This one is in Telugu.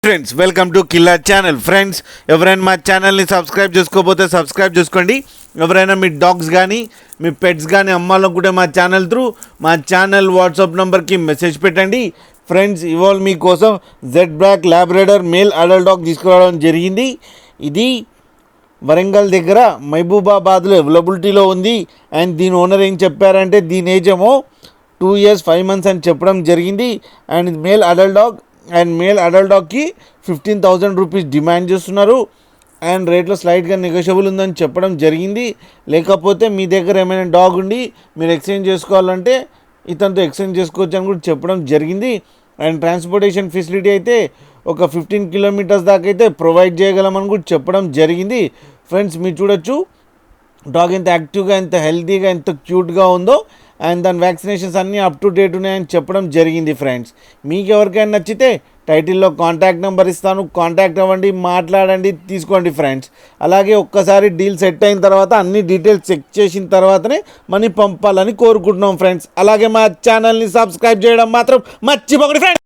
Friends welcome to killer channel. Friends ఎవరైనా మా ఛానల్ని సబ్స్క్రైబ్ చేసుకోకపోతే సబ్స్క్రైబ్ చేసుకోండి. ఎవరైనా మీ డాగ్స్ కానీ మీ పెట్స్ కానీ అమ్మాలనుకుంటే మా ఛానల్ త్రూ మా ఛానల్ వాట్సాప్ నెంబర్కి మెసేజ్ పెట్టండి. ఫ్రెండ్స్ ఇవాళ మీకోసం Z black labrador male adult dog తీసుకురావడం జరిగింది. ఇది వరంగల్ దగ్గర మహబూబాబాద్లో అవైలబిలిటీలో ఉంది. అండ్ దీని ఓనర్ ఏం చెప్పారంటే దీని ఏజ్ ఏమో 2 years 5 months అని చెప్పడం జరిగింది. And male adult dog and male adult డాగ్కి 15,000 రూపీస్ డిమాండ్ చేస్తున్నారు. అండ్ రేట్లో స్లైట్గా నెగోషియబుల్ ఉందని చెప్పడం జరిగింది. లేకపోతే మీ దగ్గర ఏమైనా డాగ్ ఉండి మీరు ఎక్స్చేంజ్ చేసుకోవాలంటే ఇతనితో ఎక్స్చేంజ్ చేసుకోవచ్చు అని కూడా చెప్పడం జరిగింది. అండ్ ట్రాన్స్పోర్టేషన్ ఫెసిలిటీ అయితే ఒక 15 kilometers దాకా అయితే ప్రొవైడ్ చేయగలమని కూడా చెప్పడం జరిగింది. ఫ్రెండ్స్ మీరు చూడొచ్చు డాగ్ ఎంత యాక్టివ్గా, ఎంత హెల్తీగా, ఎంత క్యూట్గా ఉందో. అండ్ దాని వ్యాక్సినేషన్స్ అన్నీ అప్ టు డేట్ ఉన్నాయని చెప్పడం జరిగింది. ఫ్రెండ్స్ మీకు ఎవరికైనా నచ్చితే టైటిల్లో కాంటాక్ట్ నెంబర్ ఇస్తాను, కాంటాక్ట్ అవ్వండి, మాట్లాడండి, తీసుకోండి ఫ్రెండ్స్. అలాగే ఒక్కసారి డీల్ సెట్ అయిన తర్వాత అన్ని డీటెయిల్స్ చెక్ చేసిన తర్వాతనే మనీ పంపాలని కోరుకుంటున్నాం ఫ్రెండ్స్. అలాగే మా ఛానల్ని సబ్స్క్రైబ్ చేయడం మాత్రం మర్చిపోకండి ఫ్రెండ్స్.